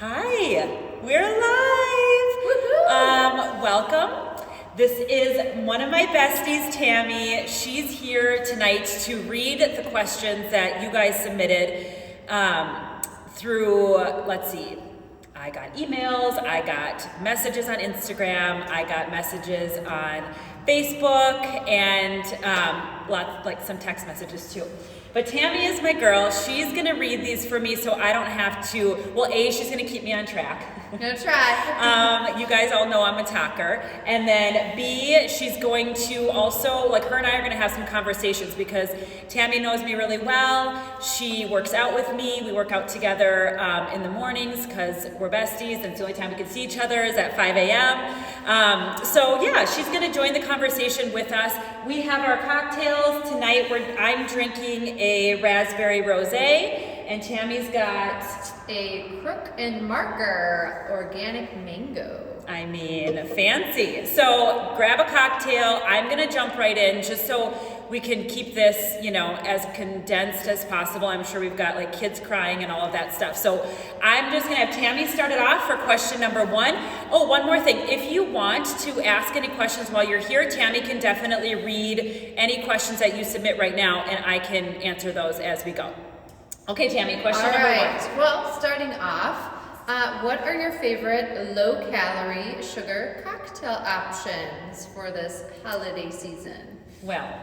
Hi, we're live. Welcome. This is one of my besties, Tammy. She's here tonight to read the questions that you guys submitted through, let's see, I got emails, I got messages on Instagram, I got messages on Facebook, and some text messages too. But Tammy is my girl. She's gonna read these for me so I don't have to, well, A, she's gonna keep me on track. I'm gonna try. You guys all know I'm a talker. And then B, she's going to also, her and I are gonna have some conversations because Tammy knows me really well. She works out with me. We work out together in the mornings because we're besties and it's the only time we can see each other is at 5 a.m. So yeah, she's gonna join the conversation with us. We have our cocktails tonight. I'm drinking a raspberry rosé and Tammy's got a Crook and Marker organic mango. I mean, fancy. So grab a cocktail. I'm gonna jump right in just so we can keep this, as condensed as possible. I'm sure we've got kids crying and all of that stuff. So I'm just gonna have Tammy start it off for question number 1. Oh, one more thing. If you want to ask any questions while you're here, Tammy can definitely read any questions that you submit right now and I can answer those as we go. Okay, Tammy, question number 1. Well, starting off, what are your favorite low-calorie sugar cocktail options for this holiday season? Well,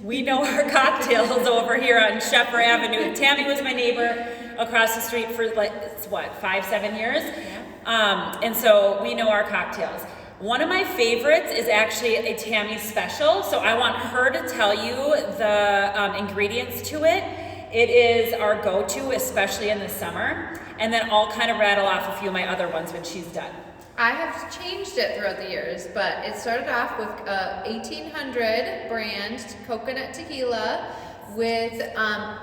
we know our cocktails over here on Shepherd Avenue. Tammy was my neighbor across the street for 5-7 years? Yeah. And so we know our cocktails. One of my favorites is actually a Tammy special, so I want her to tell you the ingredients to it. It is our go-to, especially in the summer. And then I'll kind of rattle off a few of my other ones when she's done. I have changed it throughout the years, but it started off with 1800 brand coconut tequila with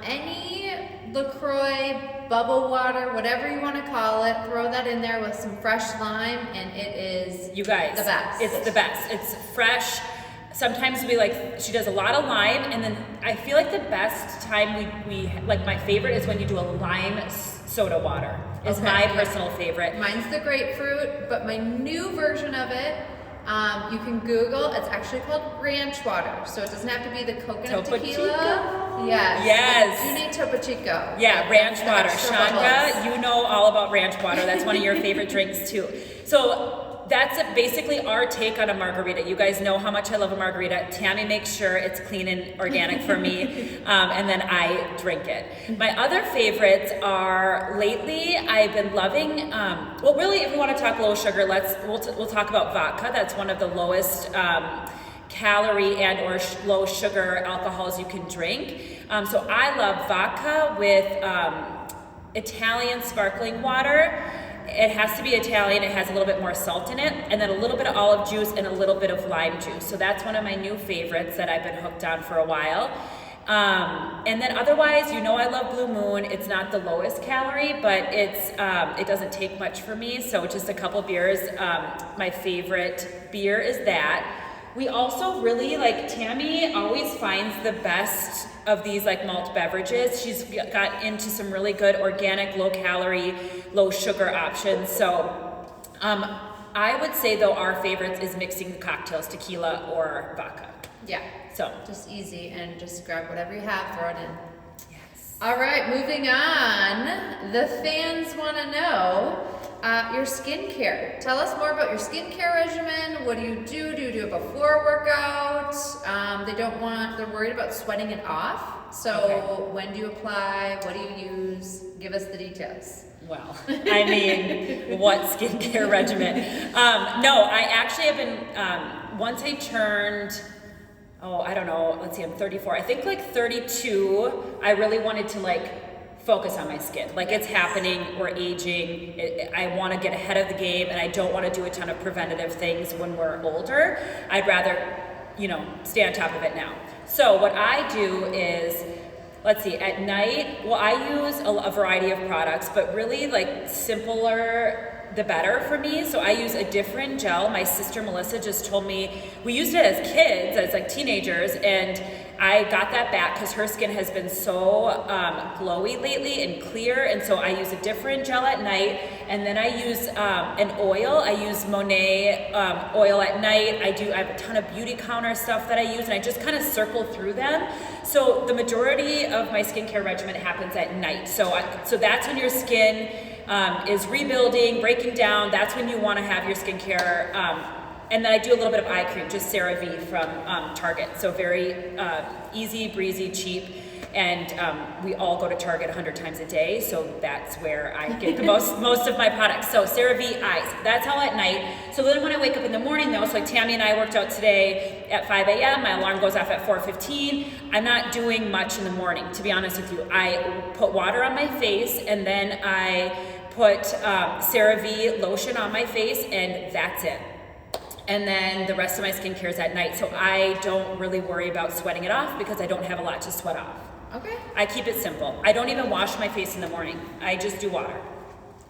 any LaCroix, bubble water, whatever you want to call it. Throw that in there with some fresh lime, and it is you guys, the best. It's the best. It's fresh. Sometimes she does a lot of lime, and then I feel like the best time we my favorite is when you do a lime soda water. Is my personal favorite. Mine's the grapefruit, but my new version of it, you can Google. It's actually called ranch water, so it doesn't have to be the coconut Topo tequila. Chico. Yes. Yes. You need Topo Chico. Yeah, ranch water. Extra Chandra, bubbles. you know all about ranch water. That's one of your favorite drinks too. So that's basically our take on a margarita. You guys know how much I love a margarita. Tammy makes sure it's clean and organic for me, and then I drink it. My other favorites are, lately I've been loving, really if we want to talk low sugar, we'll talk about vodka. That's one of the lowest calorie and or low sugar alcohols you can drink. So I love vodka with Italian sparkling water. It has to be Italian, it has a little bit more salt in it, and then a little bit of olive juice and a little bit of lime juice. So that's one of my new favorites that I've been hooked on for a while. And then otherwise, I love Blue Moon. It's not the lowest calorie, but it doesn't take much for me, so just a couple beers. My favorite beer is that. We also really, Tammy always finds the best of these malt beverages. She's got into some really good organic, low calorie, low sugar options. So I would say though our favorites is mixing the cocktails, tequila or vodka. Yeah. So just easy and just grab whatever you have, throw it in. Yes. All right, moving on. The fans want to know your skincare. Tell us more about your skincare regimen. What do you do? Do you do it before workout? They're worried about sweating it off. So when do you apply? What do you use? Give us the details. Well, I mean, what skincare regimen? No, I actually have been, once I turned, I don't know, let's see, I'm 34. I think 32, I really wanted to focus on my skin. It's happening, we're aging, I want to get ahead of the game, and I don't want to do a ton of preventative things when we're older. I'd rather, stay on top of it now. So what I do is, let's see, at night, I use a variety of products, but really simpler the better for me. So I use a different gel. My sister Melissa just told me, we used it as kids, as teenagers, and I got that back because her skin has been so glowy lately and clear, and so I use a different gel at night, and then I use an oil. I use Monet oil at night. I have a ton of beauty counter stuff that I use, and I just kind of circle through them. So the majority of my skincare regimen happens at night. So that's when your skin is rebuilding, breaking down. That's when you want to have your skincare. And then I do a little bit of eye cream, just CeraVe from Target. So very easy, breezy, cheap. And we all go to Target 100 times a day, so that's where I get the most of my products. So CeraVe eyes, that's all at night. So then when I wake up in the morning though, so like Tammy and I worked out today at 5 a.m., my alarm goes off at 4:15. I'm not doing much in the morning, to be honest with you. I put water on my face, and then I put CeraVe lotion on my face, and that's it. And then the rest of my skincare is at night, so I don't really worry about sweating it off because I don't have a lot to sweat off. Okay. I keep it simple. I don't even wash my face in the morning. I just do water.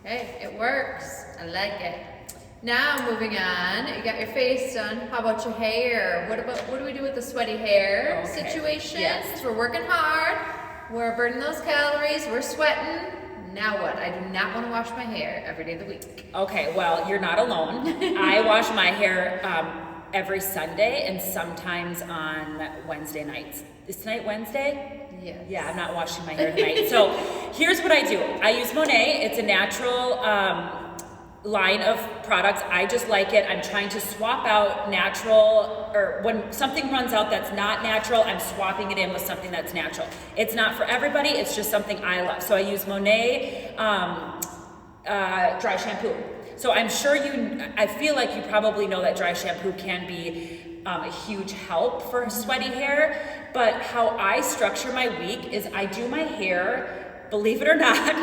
Hey, it works. I like it. Now moving on, you got your face done. How about your hair? What do we do with the sweaty hair situation? Yes. We're working hard. We're burning those calories. We're sweating. Now what? I do not want to wash my hair every day of the week. Okay, well, you're not alone. I wash my hair every Sunday and sometimes on Wednesday nights. Is tonight Wednesday? Yes. Yeah, I'm not washing my hair tonight. So here's what I do. I use Monet. It's a natural line of products. I just like it. I'm trying to swap out natural, or when something runs out that's not natural, I'm swapping it in with something that's natural. It's not for everybody. It's just something I love. So I use Monet dry shampoo. So I'm sure I feel like you probably know that dry shampoo can be a huge help for sweaty hair, but how I structure my week is I do my hair, believe it or not,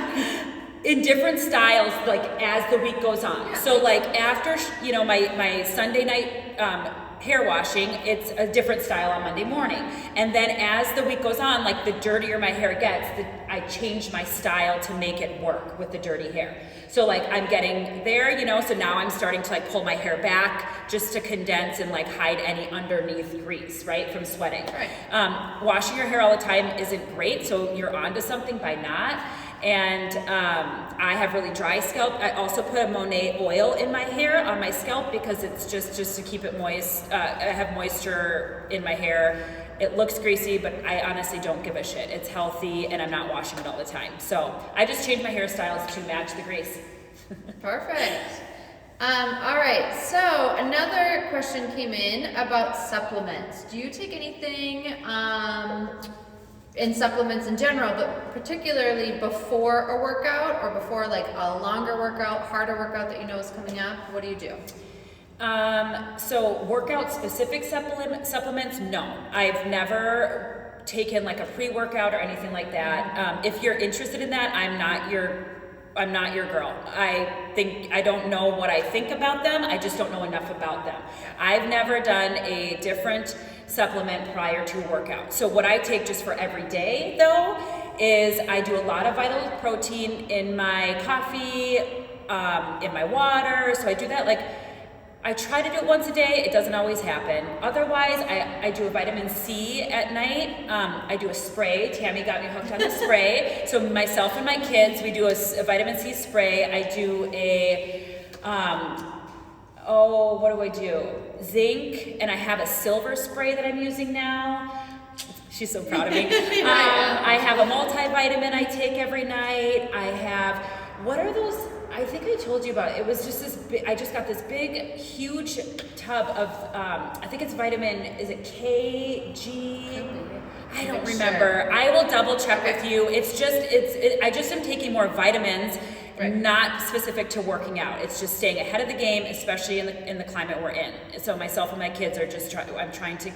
in different styles, like as the week goes on. Yeah. So like after, my Sunday night hair washing, it's a different style on Monday morning. And then as the week goes on, like the dirtier my hair gets, I change my style to make it work with the dirty hair. So like I'm getting there, so now I'm starting to like pull my hair back just to condense and like hide any underneath grease, right, from sweating. Right. Washing your hair all the time isn't great, so you're onto something by not. And I have really dry scalp. I also put a Monet oil in my hair on my scalp because it's just to keep it moist. I have moisture in my hair. It looks greasy, but I honestly don't give a shit. It's healthy, and I'm not washing it all the time. So I just change my hairstyles to match the grease. Perfect. All right, so another question came in about supplements. Do you take anything in supplements in general, but particularly before a workout or before like a longer workout, harder workout that you know is coming up? What do you do? So workout specific supplements, no. I've never taken like a pre-workout or anything like that. If you're interested in that, I'm not your girl. I don't know what I think about them. I just don't know enough about them. I've never done a different supplement prior to a workout. So what I take just for every day though is I do a lot of vital protein in my coffee, in my water. So I do that, like I try to do it once a day. It doesn't always happen. Otherwise, I do a vitamin C at night. I do a spray. Tammy got me hooked on the spray. So myself and my kids, we do a vitamin C spray. I do a, what do I do? Zinc, and I have a silver spray that I'm using now. She's so proud of me. I have a multivitamin I take every night. I have, what are those? I think I told you about it. It was just this big, I just got this big, huge tub of, I think it's vitamin, is it K, G? I don't remember. I will double check with you. It's just, I just am taking more vitamins, not specific to working out. It's just staying ahead of the game, especially in the climate we're in. So myself and my kids are just I'm trying to,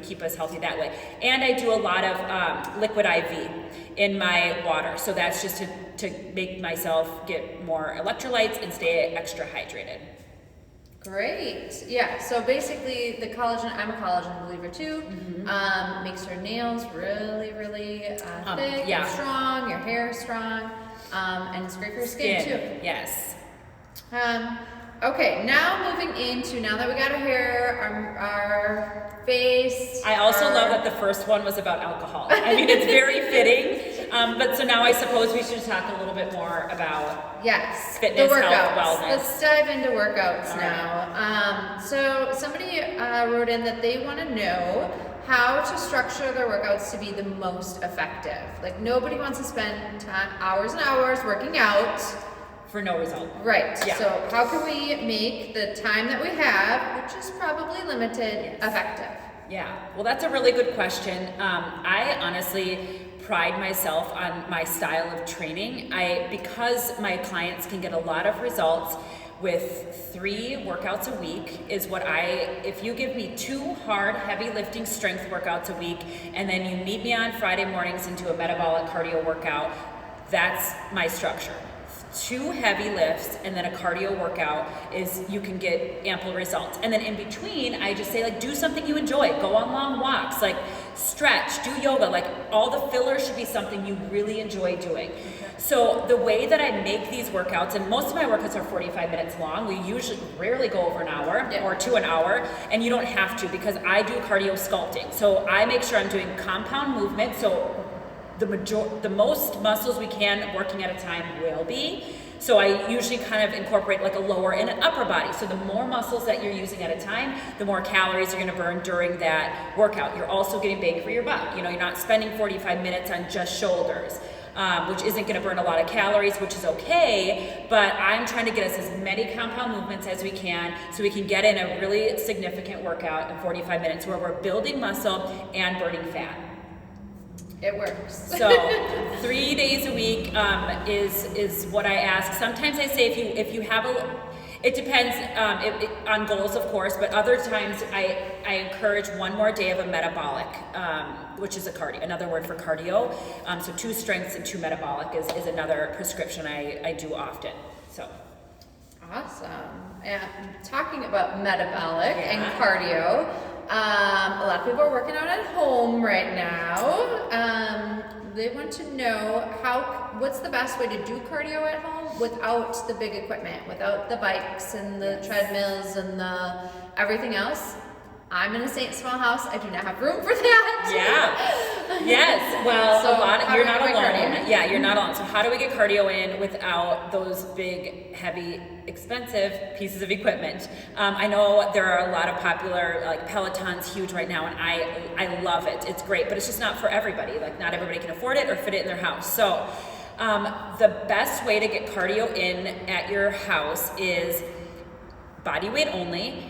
keep us healthy that way. And I do a lot of liquid IV in my water. So that's just to make myself get more electrolytes and stay extra hydrated. Great. Yeah. So basically, the collagen. I'm a collagen believer too. Mm-hmm. Makes your nails really, really thick and strong. Your hair is strong, and it's great for your skin too. Yes. Okay, now moving into, now that we got our hair, our face. I also love that the first one was about alcohol. I mean, it's very fitting. But so now I suppose we should talk a little bit more about fitness, the workouts. health, wellness. Let's dive into workouts All now. So somebody wrote in that they want to know how to structure their workouts to be the most effective. Like nobody wants to spend hours and hours working out for no result. Right. Yeah. So how can we make the time that we have, which is probably limited, effective? Yeah. Well, that's a really good question. I honestly pride myself on my style of training. Because my clients can get a lot of results with 3 workouts a week is what if you give me 2 hard, heavy lifting strength workouts a week, and then you meet me on Friday mornings into a metabolic cardio workout, that's my structure. 2 heavy lifts and then a cardio workout is you can get ample results. And then in between, I just say like, do something you enjoy. Go on long walks, like stretch, do yoga, like all the fillers should be something you really enjoy doing. So the way that I make these workouts, and most of my workouts are 45 minutes long. We rarely go over an hour or to an hour, and you don't have to because I do cardio sculpting. So I make sure I'm doing compound movement. So the most muscles we can working at a time will be. So I usually kind of incorporate like a lower and an upper body. So the more muscles that you're using at a time, the more calories you're gonna burn during that workout. You're also getting bang for your buck. You know, you're not spending 45 minutes on just shoulders, which isn't gonna burn a lot of calories, which is okay, but I'm trying to get us as many compound movements as we can so we can get in a really significant workout in 45 minutes where we're building muscle and burning fat. It works. So 3 days a week is what I ask. Sometimes I say if you have it depends on goals, of course, but other times I encourage 1 more day of a metabolic, which is another word for cardio. So 2 strengths and 2 metabolic is another prescription I do often. So. Awesome. And talking about metabolic and cardio, a lot of people are working out at home right now. They want to know what's the best way to do cardio at home without the big equipment, without the bikes and the treadmills and the everything else. I'm in a St. Small house. I do not have room for that. Yeah. Yes. Well, So you're not alone. cardio? Yeah, you're not alone. So how do we get cardio in without those big, heavy, expensive pieces of equipment? I know there are a lot of popular, like Peloton's huge right now, and I love it. It's great, but it's just not for everybody. Like not everybody can afford it or fit it in their house. So the best way to get cardio in at your house is body weight only.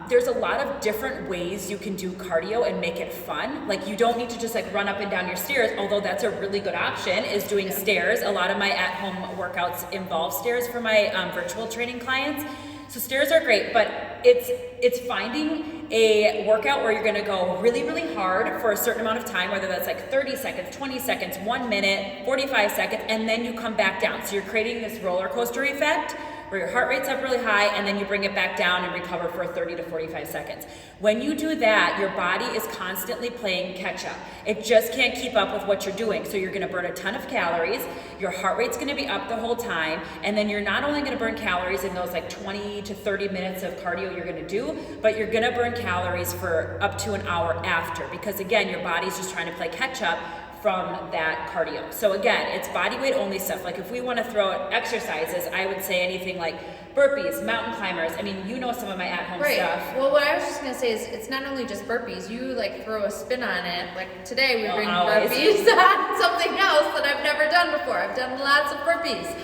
There's a lot of different ways you can do cardio and make it fun. Like you don't need to just like run up and down your stairs, although that's a really good option, is doing stairs. A lot of my at-home workouts involve stairs for my virtual training clients. So stairs are great, but it's finding a workout where you're gonna go really, really hard for a certain amount of time, whether that's like 30 seconds, 20 seconds, 1 minute, 45 seconds, and then you come back down. So you're creating this roller coaster effect where your heart rate's up really high and then you bring it back down and recover for 30 to 45 seconds. When you do that, your body is constantly playing catch up. It just can't keep up with what you're doing. So you're gonna burn a ton of calories, your heart rate's gonna be up the whole time, and then you're not only gonna burn calories in those like 20 to 30 minutes of cardio you're gonna do, but you're gonna burn calories for up to an hour after, because again, your body's just trying to play catch up from that cardio. So again, it's body weight only stuff. Like if we want to throw out exercises, I would say anything like burpees, mountain climbers. I mean, you know some of my at-home stuff. Well, what I was just gonna say is it's not only just burpees. You like throw a spin on it. Like today we bring burpees on something else that I've never done before. I've done lots of burpees.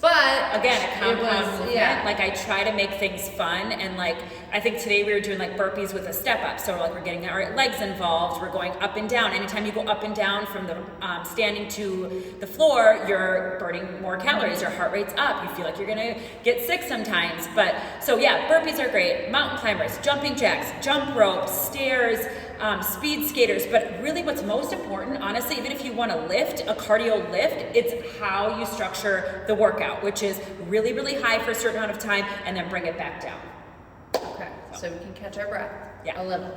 But again, a compound movement. Like I try to make things fun, and like I think today we were doing like burpees with a step up. So like we're getting our legs involved. We're going up and down. Anytime you go up and down from the standing to the floor, you're burning more calories. Your heart rate's up. You feel like you're gonna get sick sometimes. But so yeah, burpees are great. Mountain climbers, jumping jacks, jump ropes, stairs. Speed skaters, but really what's most important, honestly, even if you want to lift, a cardio lift, it's how you structure the workout, which is really, really high for a certain amount of time and then bring it back down. Okay, so we can catch our breath a little.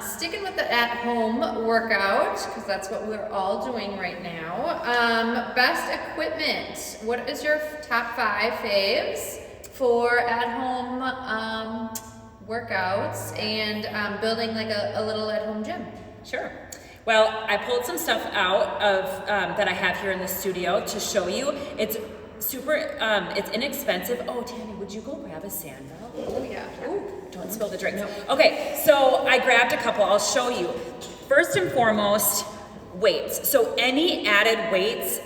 Sticking with the at-home workout, because that's what we're all doing right now. Best equipment. What is your top 5 faves for at-home workouts and building like a little at-home gym? Sure. Well, I pulled some stuff out of that I have here in the studio to show you. It's super, it's inexpensive. Oh, Tammy, would you go grab a sand bell? Oh yeah. Ooh, don't spill the drinks. No. Okay, so I grabbed a couple. I'll show you. First and foremost, weights. So any added weights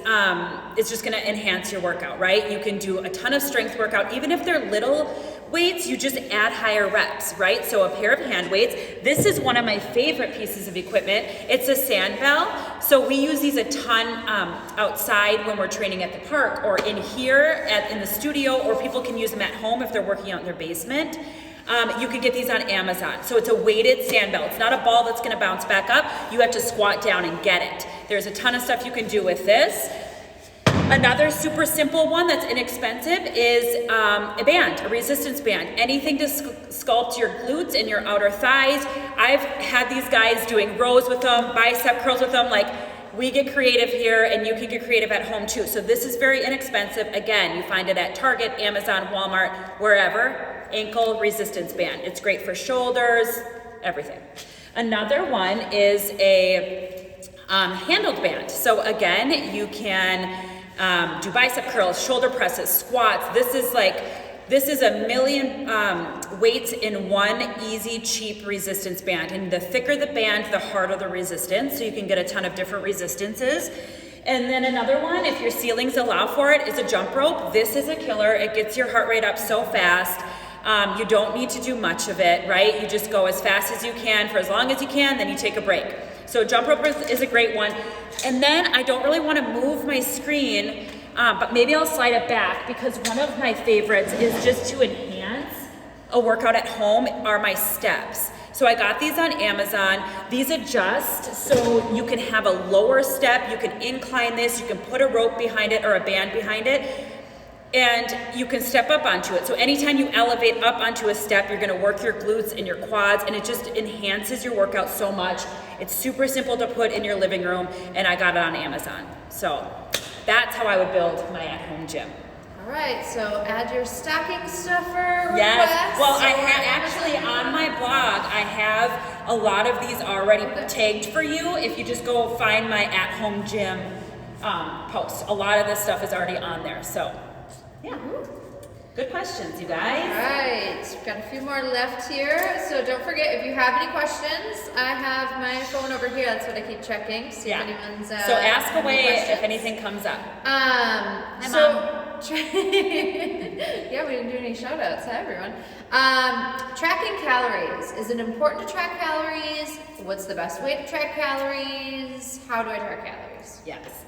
is just going to enhance your workout, right? You can do a ton of strength workout, even if they're little weights, you just add higher reps, right? So a pair of hand weights. This is one of my favorite pieces of equipment. It's a sand bell. So we use these a ton outside when we're training at the park or in here in the studio, or people can use them at home if they're working out in their basement. You could get these on Amazon. So it's a weighted sand bell. It's not a ball that's gonna bounce back up. You have to squat down and get it. There's a ton of stuff you can do with this. Another super simple one that's inexpensive is a band, a resistance band. Anything to sculpt your glutes and your outer thighs. I've had these guys doing rows with them, bicep curls with them. Like, we get creative here, and you can get creative at home too. So this is very inexpensive. Again, you find it at Target, Amazon, Walmart, wherever. Ankle resistance band. It's great for shoulders, everything. Another one is a handled band. So again, you can do bicep curls, shoulder presses, squats. This is a million weights in one easy, cheap resistance band. And the thicker the band, the harder the resistance. So you can get a ton of different resistances. And then another one, if your ceilings allow for it, is a jump rope. This is a killer. It gets your heart rate up so fast. You don't need to do much of it, right? You just go as fast as you can for as long as you can, then you take a break. So jump rope is a great one. And then I don't really want to move my screen, but maybe I'll slide it back, because one of my favorites is just to enhance a workout at home are my steps. So I got these on Amazon. These adjust so you can have a lower step, you can incline this, you can put a rope behind it or a band behind it, and you can step up onto it. So anytime you elevate up onto a step, you're gonna work your glutes and your quads, and it just enhances your workout so much. It's super simple to put in your living room, and I got it on Amazon. So that's how I would build my at-home gym. All right, so add your stocking stuffer request. Yes, well, I actually on my blog, I have a lot of these already tagged for you. If you just go find my at-home gym post, a lot of this stuff is already on there. So, yeah, good questions, you guys. All right, we've got a few more left here. So don't forget, if you have any questions, I have my phone over here. That's what I keep checking. See if anyone's so ask away if anything comes up. Hi, Mom. Yeah, we didn't do any shout outs. Hi, everyone. Tracking calories. Is it important to track calories? What's the best way to track calories? How do I track calories? Yes.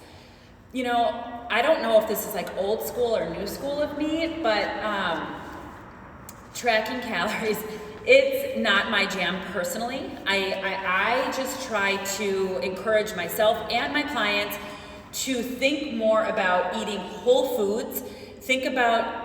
You know, I don't know if this is like old school or new school of me, but tracking calories, it's not my jam personally. I just try to encourage myself and my clients to think more about eating whole foods. Think about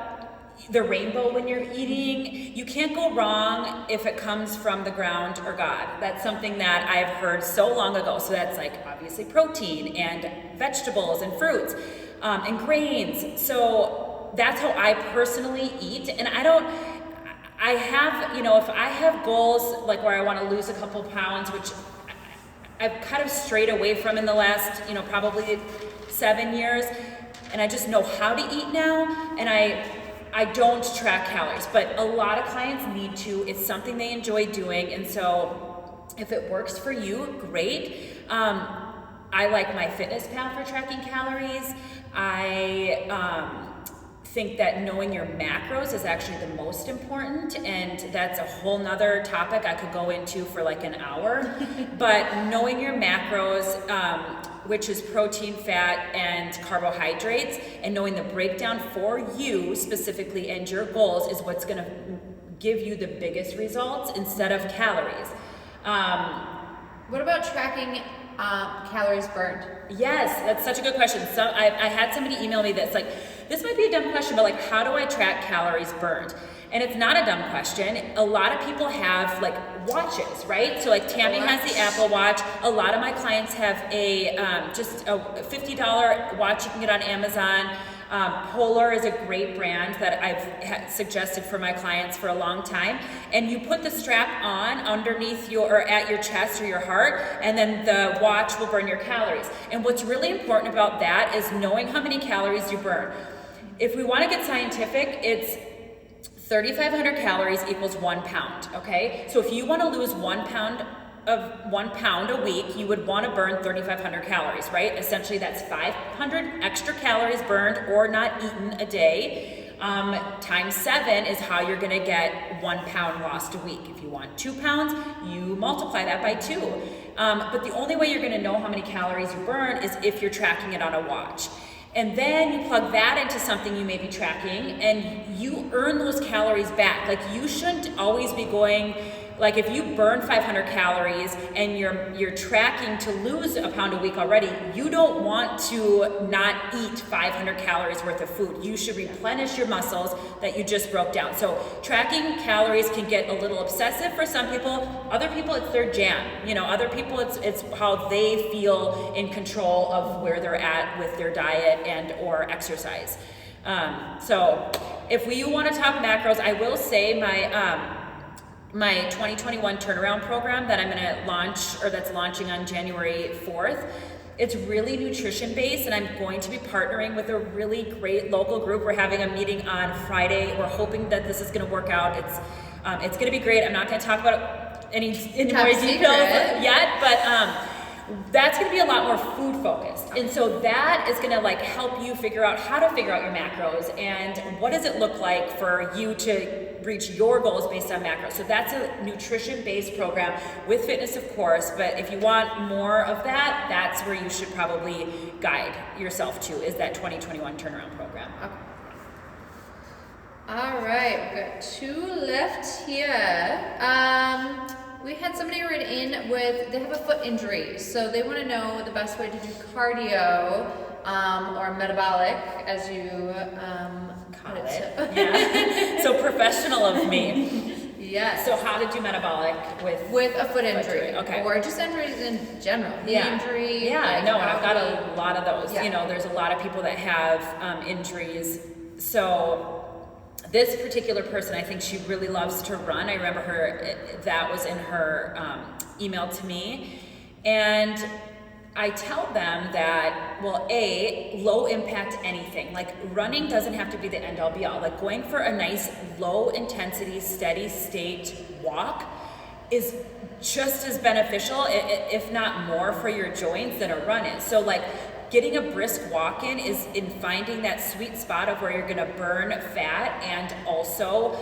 the rainbow when you're eating. You can't go wrong if it comes from the ground or God. That's something that I've heard so long ago. So that's like obviously protein and vegetables and fruits and grains. So that's how I personally eat. And I have, you know, if I have goals like where I want to lose a couple pounds, which I've kind of strayed away from in the last, you know, probably 7 years, and I just know how to eat now, and I don't track calories, but a lot of clients need to. It's something they enjoy doing, and so if it works for you, great. I like my MyFitnessPal for tracking calories. I think that knowing your macros is actually the most important, and that's a whole nother topic I could go into for like an hour. But knowing your macros, which is protein, fat, and carbohydrates, and knowing the breakdown for you specifically and your goals is what's gonna give you the biggest results instead of calories. What about tracking calories burned? Yes, that's such a good question. So I had somebody email me that's like, this might be a dumb question, but like, how do I track calories burned? And it's not a dumb question. A lot of people have like watches, right? So like Tammy has the Apple Watch. A lot of my clients have a just a $50 watch you can get on Amazon. Polar is a great brand that I've suggested for my clients for a long time. And you put the strap on underneath or at your chest or your heart, and then the watch will burn your calories. And what's really important about that is knowing how many calories you burn. If we want to get scientific, it's 3,500 calories equals 1 pound, okay? So if you want to lose 1 pound a week, you would want to burn 3,500 calories, right? Essentially, that's 500 extra calories burned or not eaten a day. Times 7 is how you're going to get 1 pound lost a week. If you want 2 pounds, you multiply that by 2. But the only way you're going to know how many calories you burn is if you're tracking it on a watch. And then you plug that into something you may be tracking, and you earn those calories back. Like, you shouldn't always be going, like, if you burn 500 calories and you're tracking to lose a pound a week already, you don't want to not eat 500 calories worth of food. You should replenish your muscles that you just broke down. So tracking calories can get a little obsessive for some people. Other people, it's their jam. You know, other people, it's how they feel in control of where they're at with their diet and or exercise. So if we want to talk macros, I will say my 2021 turnaround program that I'm going to launch, or that's launching on January 4th, it's really nutrition based, and I'm going to be partnering with a really great local group. We're having a meeting on Friday. We're hoping that this is going to work out. It's going to be great. I'm not going to talk about any more details yet, but that's going to be a lot more food focused. And so that is going to like help you figure out how to figure out your macros and what does it look like for you to reach your goals based on macros. So that's a nutrition based program with fitness, of course, but if you want more of that, that's where you should probably guide yourself to, is that 2021 turnaround program. Okay. All right, we've got 2 left here. We had somebody write in with, they have a foot injury, so they want to know the best way to do cardio or metabolic, as you call it. Yeah. So professional of me. Yes. So how to do metabolic with a foot injury. Okay. Or just injuries in general. Knee injury. Yeah, like, no, and I've got a lot of those. Yeah. You know, there's a lot of people that have injuries. So this particular person, I think she really loves to run. I remember that was in her email to me. And I tell them that, well, low impact anything. Like, running doesn't have to be the end all be all. Like, going for a nice low intensity, steady state walk is just as beneficial, if not more, for your joints than a run is. So like, getting a brisk walk in is in finding that sweet spot of where you're gonna burn fat and also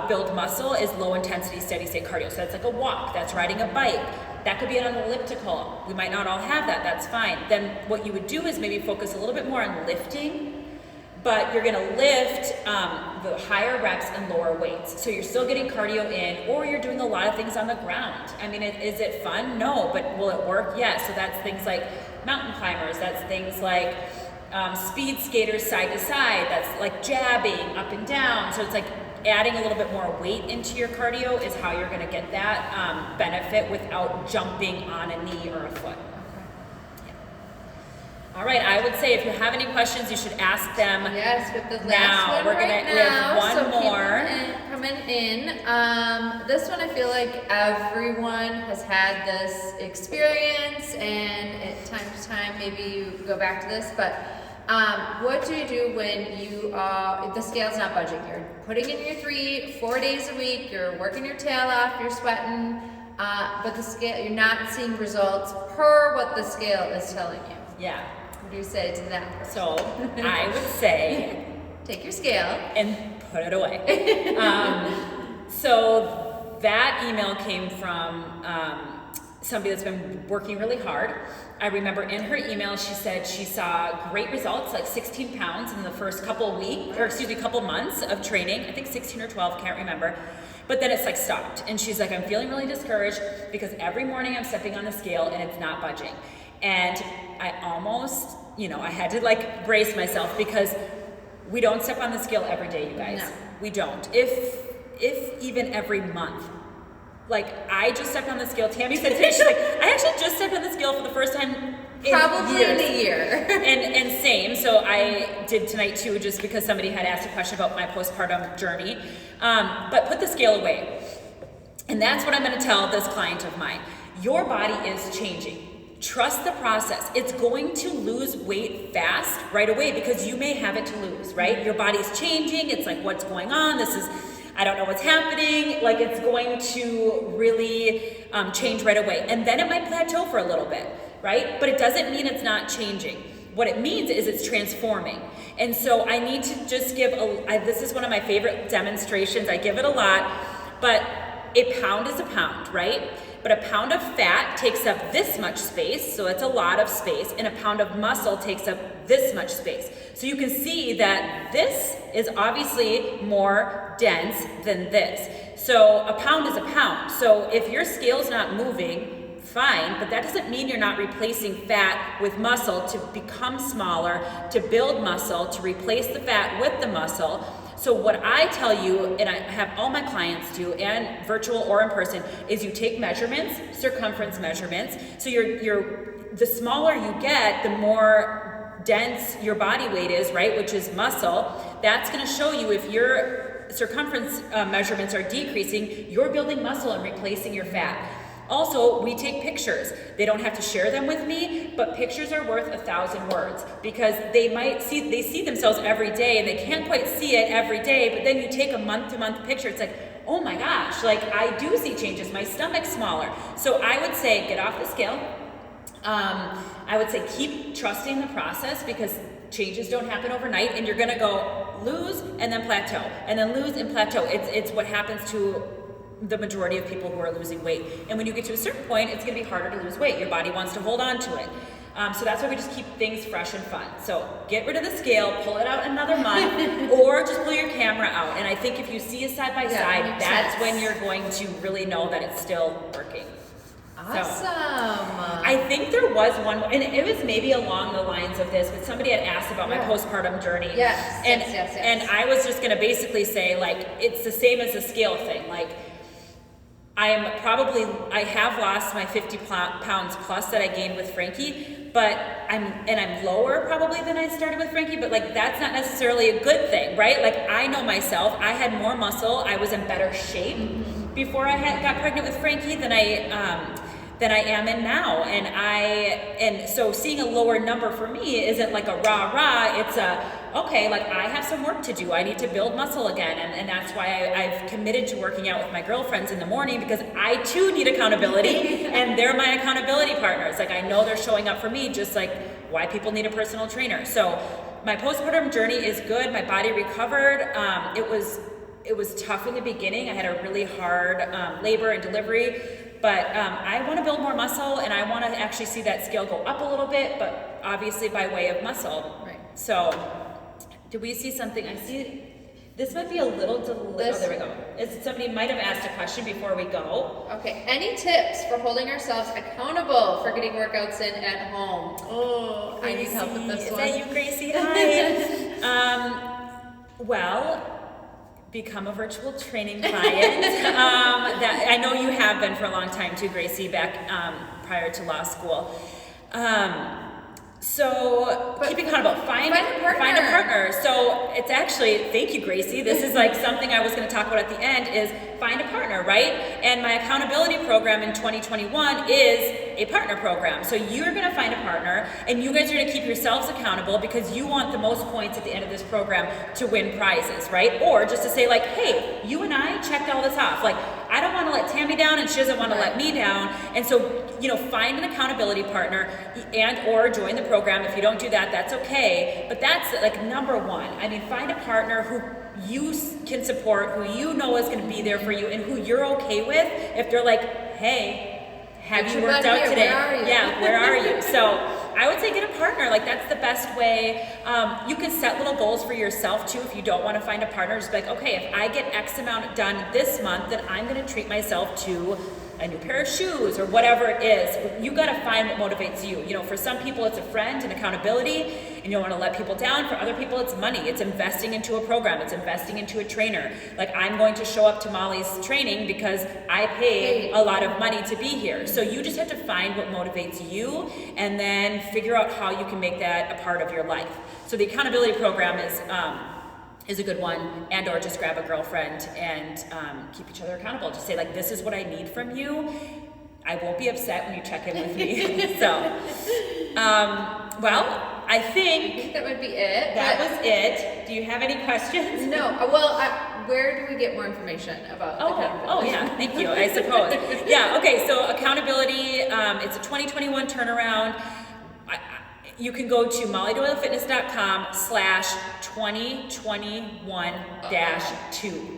build muscle is low intensity, steady state cardio. So that's like a walk, that's riding a bike. That could be an elliptical. We might not all have that, that's fine. Then what you would do is maybe focus a little bit more on lifting, but you're gonna lift the higher reps and lower weights. So you're still getting cardio in, or you're doing a lot of things on the ground. I mean, is it fun? No, but will it work? Yes. So that's things like mountain climbers, that's things like speed skaters side to side, that's like jabbing up and down. So it's like adding a little bit more weight into your cardio is how you're gonna get that benefit without jumping on a knee or a foot. All right, I would say if you have any questions, you should ask them. Yes, with the now. last one we have one so more. Coming in. This one I feel like everyone has had this experience, and at time to time, maybe you go back to this, but what do you do when the scale's not budging? You're putting in your 3-4 days a week, you're working your tail off, you're sweating, but the scale, you're not seeing results per what the scale is telling you. Yeah. What do you say to that person? So I would say, take your scale and put it away. So that email came from somebody that's been working really hard. I remember in her email, she said she saw great results, like 16 pounds in the first couple months of training. I think 16 or 12, can't remember. But then it's like stopped. And she's like, I'm feeling really discouraged because every morning I'm stepping on the scale and it's not budging. And I almost, I had to like brace myself because we don't step on the scale every day, you guys. No. We don't. If even every month, like I just stepped on the scale. Tammy said today, she's like, I actually just stepped on the scale for the first time probably in a year. and same. So I did tonight too, just because somebody had asked a question about my postpartum journey. But put the scale away. And that's what I'm going to tell this client of mine. Your body is changing. Trust the process. It's going to lose weight fast right away because you may have it to lose, right? Your body's changing. It's like, what's going on? I don't know what's happening. Like, it's going to really change right away. And then it might plateau for a little bit, right? But it doesn't mean it's not changing. What it means is it's transforming. And so I need to just give this is one of my favorite demonstrations. I give it a lot, but a pound is a pound, right? But a pound of fat takes up this much space, so it's a lot of space, and a pound of muscle takes up this much space. So you can see that this is obviously more dense than this. So a pound is a pound. So if your scale's not moving, fine, but that doesn't mean you're not replacing fat with muscle to become smaller, to build muscle, to replace the fat with the muscle. So what I tell you, and I have all my clients do, and virtual or in person, is you take measurements, circumference measurements. So the smaller you get, the more dense your body weight is, right? Which is muscle. That's going to show you if your circumference measurements are decreasing, you're building muscle and replacing your fat. Also, we take pictures. They don't have to share them with me, but pictures are worth 1,000 words because they see themselves every day and they can't quite see it every day, but then you take a month-to-month picture, it's like, oh my gosh, like I do see changes, my stomach's smaller. So I would say get off the scale. I would say keep trusting the process because changes don't happen overnight and you're gonna go lose and then plateau, and then lose and plateau. It's what happens to the majority of people who are losing weight. And when you get to a certain point, it's gonna be harder to lose weight. Your body wants to hold on to it. So that's why we just keep things fresh and fun. So get rid of the scale, pull it out another month, or just pull your camera out. And I think if you see a side by side, that's when you're going to really know that it's still working. Awesome. So, I think there was one, and it was maybe along the lines of this, but somebody had asked about my postpartum journey. Yes. And I was just gonna basically say, like, it's the same as the scale thing. Like, I have lost my 50 pounds plus that I gained with Frankie, but I'm lower probably than I started with Frankie, but like that's not necessarily a good thing, right? Like I know myself, I had more muscle, I was in better shape before I got pregnant with Frankie than I am in now, and so seeing a lower number for me isn't like a rah, it's okay, like I have some work to do. I need to build muscle again, and that's why I've committed to working out with my girlfriends in the morning because I too need accountability, and they're my accountability partners. Like I know they're showing up for me, just like why people need a personal trainer. So my postpartum journey is good. My body recovered. It was tough in the beginning. I had a really hard labor and delivery. But I want to build more muscle, and I want to actually see that scale go up a little bit, but obviously by way of muscle. Right. So, do we see something? I see this might be a little delayed. Oh, there we go. Somebody might have asked a question before we go. Okay. Any tips for holding ourselves accountable for getting workouts in at home? Oh, I need help with this one. Is that you, Gracie? Hi. Well, become a virtual training client. That I know you have been for a long time too, Gracie, back prior to law school. So keep accountable. Find a partner. So it's actually, thank you, Gracie. This is like something I was going to talk about at the end is find a partner, right? And my accountability program in 2021 is a partner program. So you're going to find a partner and you guys are going to keep yourselves accountable because you want the most points at the end of this program to win prizes, right? Or just to say like, hey, you and I checked all this off. Like, I don't want to let Tammy down and she doesn't want to let me down. And so, find an accountability partner and or join the program. If you don't do that, that's okay. But that's like number one. I mean, find a partner who you can support, who you know is going to be there for you and who you're okay with. If they're like, hey, have you worked out today? Where are you? So I would say get a partner. Like that's the best way. You can set little goals for yourself too. If you don't want to find a partner, just be like, okay, if I get X amount done this month, then I'm going to treat myself to a new pair of shoes or whatever it is. You got to find what motivates you. For some people it's a friend and accountability, and you don't want to let people down. For other people, it's money. It's investing into a program. It's investing into a trainer. Like, I'm going to show up to Molly's training because I pay a lot of money to be here. So you just have to find what motivates you and then figure out how you can make that a part of your life. So the accountability program is a good one, and or just grab a girlfriend and keep each other accountable. Just say, like, this is what I need from you. I won't be upset when you check in with me. So, well, I think that would be it. That was it. Do you have any questions? No. Well, where do we get more information about accountability? Oh, yeah. Thank you. I suppose. Yeah. Okay. So accountability. It's a 2021 turnaround. You can go to mollydoylefitness.com/2021-2.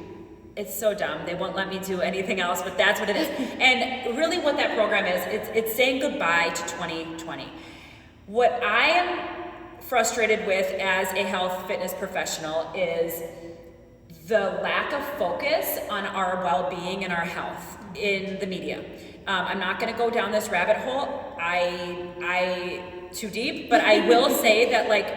It's so dumb. They won't let me do anything else, but that's what it is. And really what that program is, it's saying goodbye to 2020. What I am frustrated with as a health fitness professional is the lack of focus on our well-being and our health in the media. I'm not going to go down this rabbit hole. I too deep, but I will say that, like,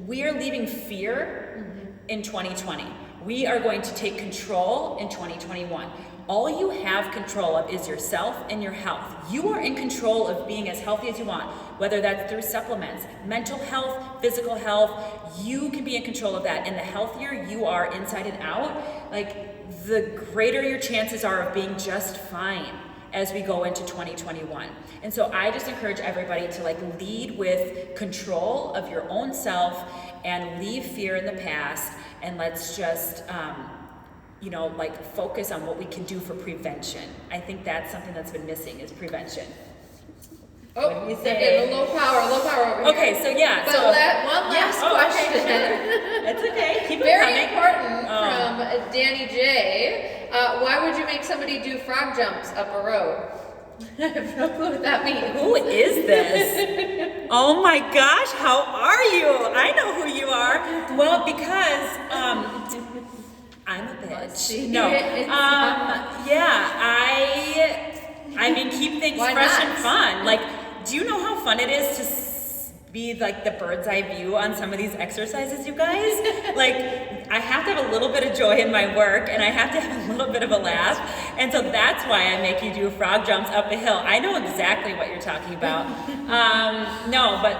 we are leaving fear in 2020. We are going to take control in 2021. All you have control of is yourself and your health. You are in control of being as healthy as you want, whether that's through supplements, mental health, physical health. You can be in control of that. And the healthier you are inside and out, like, the greater your chances are of being just fine as we go into 2021. And so I just encourage everybody to, like, lead with control of your own self and leave fear in the past, and let's just like, focus on what we can do for prevention. I think that's something that's been missing, is prevention. Oh, you say? A low power over here. Okay, so yeah. But one last question. Okay. It's okay. Keep it Very coming. important from Danny J. Why would you make somebody do frog jumps up a road? I have no clue what that means. Who is this? Oh my gosh, how are you? I know who you are. Well, because I'm a bitch. No. I mean, keep things fresh and fun. Like, do you know how fun it is to be, like, the bird's eye view on some of these exercises, you guys? Like, I have to have a little bit of joy in my work, and I have to have a little bit of a laugh, and so that's why I make you do frog jumps up a hill. I know exactly what you're talking about. No, but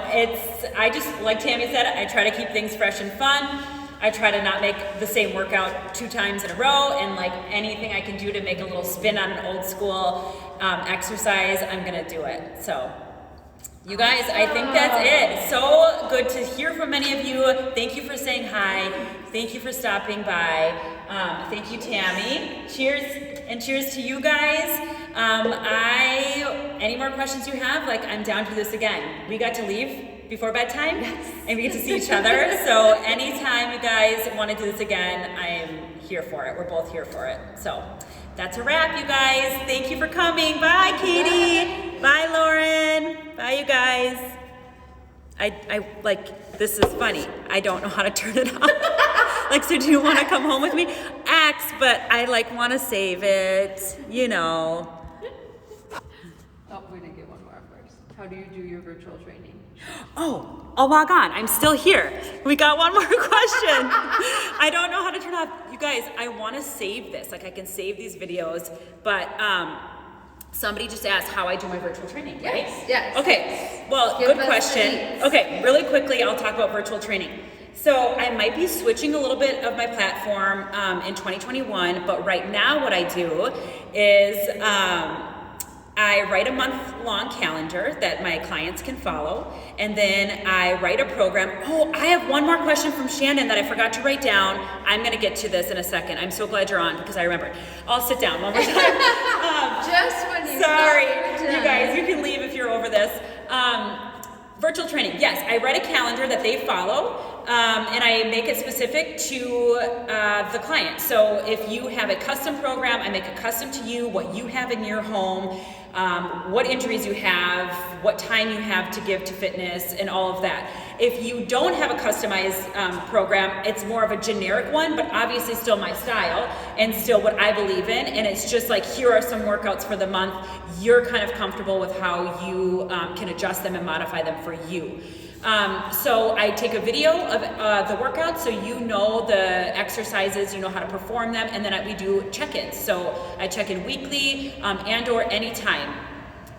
I just, like Tammy said, I try to keep things fresh and fun. I try to not make the same workout 2 times in a row, and, like, anything I can do to make a little spin on an old school exercise, I'm gonna do it. So, you guys, I think that's it. So good to hear from many of you. Thank you for saying hi. Thank you for stopping by. Thank you, Tammy. Cheers, and cheers to you guys. Any more questions you have? Like, I'm down to do this again. We got to leave before bedtime, and we get to see each other. So anytime you guys want to do this again, I'm here for it. We're both here for it. So that's a wrap, you guys. Thank you for coming. Bye, Katie. Bye, Lauren. Bye, you guys. I like, this is funny. I don't know how to turn it off. Like, so do you want to come home with me? But I, like, want to save it, you know. Oh, we didn't get one more first. How do you do your virtual training? Oh, I'll log on. I'm still here. We got one more question. I don't know how to turn off. You guys, I want to save this. Like, I can save these videos, but somebody just asked how I do my virtual training, right? Yes. Okay, well, good question. Okay, really quickly, I'll talk about virtual training. So I might be switching a little bit of my platform in 2021, but right now what I do is I write a month-long calendar that my clients can follow, and then I write a program. Oh, I have one more question from Shannon that I forgot to write down. I'm gonna get to this in a second. I'm so glad you're on because I remembered. I'll sit down one more time. Just when you Sorry, you guys, you can leave if you're over this. Virtual training, yes, I write a calendar that they follow, and I make it specific to the client. So if you have a custom program, I make it custom to you, what you have in your home, what injuries you have, what time you have to give to fitness, and all of that. If you don't have a customized program, it's more of a generic one, but obviously still my style and still what I believe in. And it's just like, here are some workouts for the month. You're kind of comfortable with how you can adjust them and modify them for you. So I take a video of the workout, so you know the exercises, you know how to perform them, and then we do check-ins. So I check in weekly and or anytime.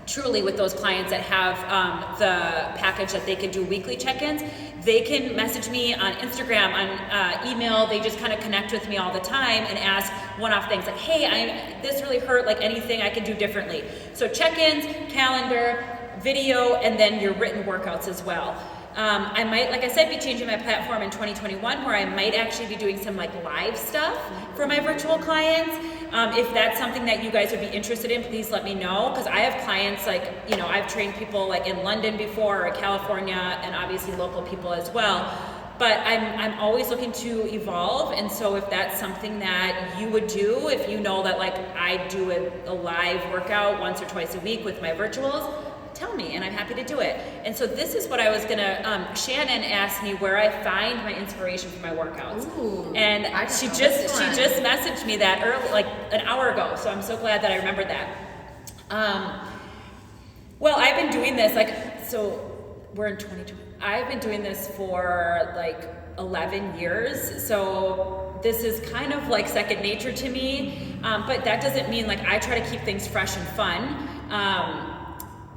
Truly, with those clients that have the package that they can do weekly check-ins, they can message me on Instagram, on email. They just kind of connect with me all the time and ask one-off things like, hey, this really hurt, like anything I can do differently. So check-ins, calendar, video, and then your written workouts as well. I might, like I said, be changing my platform in 2021 where I might actually be doing some like live stuff for my virtual clients. If that's something that you guys would be interested in, please let me know, because I have clients like, you know, I've trained people like in London before, or California, and obviously local people as well. But I'm always looking to evolve, and so if that's something that you would do, if you know that like I do a live workout once or twice a week with my virtuals, tell me, and I'm happy to do it. And so this is what I was gonna, Shannon asked me where I find my inspiration for my workouts. Ooh, and she just messaged me that early, like an hour ago, so I'm so glad that I remembered that. Well, I've been doing this, like, so we're in 2020. I've been doing this for like 11 years, so this is kind of like second nature to me, but that doesn't mean like I try to keep things fresh and fun.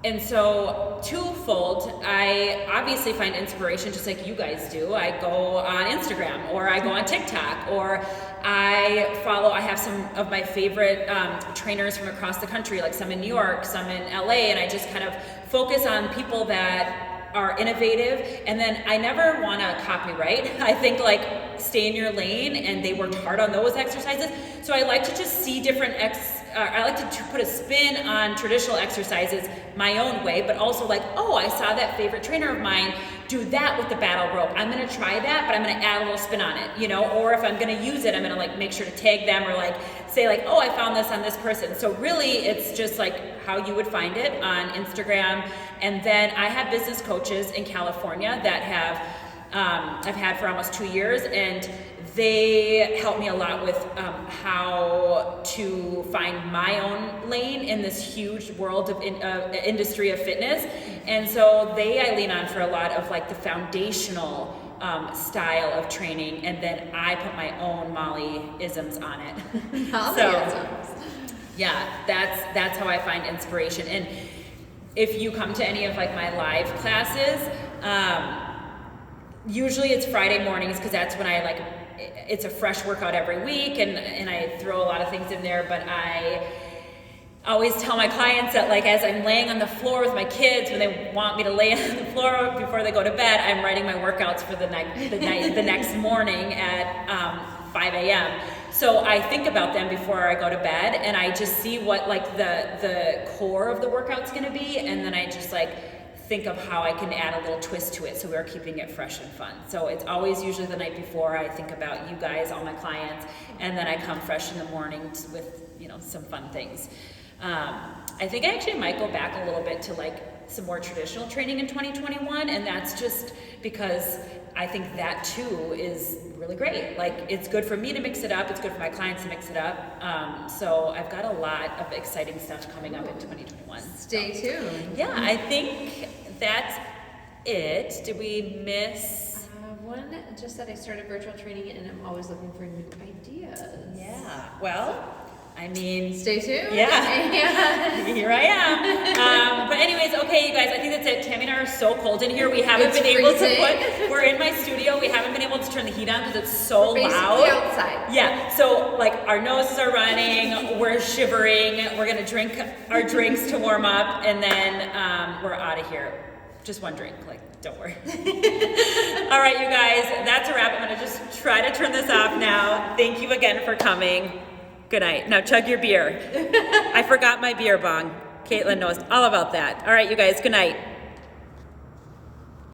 And so twofold, I obviously find inspiration just like you guys do. I go on Instagram, or I go on TikTok, or I have some of my favorite trainers from across the country, like some in New York, some in LA, and I just kind of focus on people that are innovative. And then I never want to copyright. I think like stay in your lane, and they worked hard on those exercises. So I like to just see different I like to put a spin on traditional exercises my own way, but also like, oh, I saw that favorite trainer of mine do that with the battle rope. I'm gonna try that, but I'm gonna add a little spin on it, you know? Or if I'm gonna use it, I'm gonna like make sure to tag them, or like say like, oh, I found this on this person. So really it's just like how you would find it on Instagram. And then I have business coaches in California that I've had for almost 2 years, and they help me a lot with how to find my own lane in this huge world of industry of fitness. And so I lean on for a lot of like the foundational style of training, and then I put my own Molly-isms on it. Yeah, that's how I find inspiration. And if you come to any of like my live classes, usually it's Friday mornings, because that's when it's a fresh workout every week, and I throw a lot of things in there. But I always tell my clients that like as I'm laying on the floor with my kids, when they want me to lay on the floor before they go to bed, I'm writing my workouts for the next morning at 5 a.m. So I think about them before I go to bed, and I just see what like the core of the workout's gonna be, and then I just like think of how I can add a little twist to it, so we're keeping it fresh and fun. So it's always usually the night before I think about you guys, all my clients, and then I come fresh in the morning with, you know, some fun things. I think I actually might go back a little bit to like some more traditional training in 2021, and that's just because I think that too is really great. Like it's good for me to mix it up, it's good for my clients to mix it up. So I've got a lot of exciting stuff coming up in 2021. Stay tuned. Yeah, I think that's it. Did we miss? One just that I started virtual training, and I'm always looking for new ideas. Yeah, well, I mean, stay tuned. Yeah, here I am. But anyways, okay, you guys, I think that's it. Tammy and I are so cold in here. We haven't been able to we're in my studio. We haven't been able to turn the heat on because it's so loud. Outside. Yeah, so like our noses are running, we're shivering, we're gonna drink our drinks to warm up, and then we're out of here. Just one drink, like, don't worry. All right, you guys, that's a wrap. I'm gonna just try to turn this off now. Thank you again for coming. Good night. Now chug your beer. I forgot my beer bong. Caitlin knows all about that. All right, you guys, good night.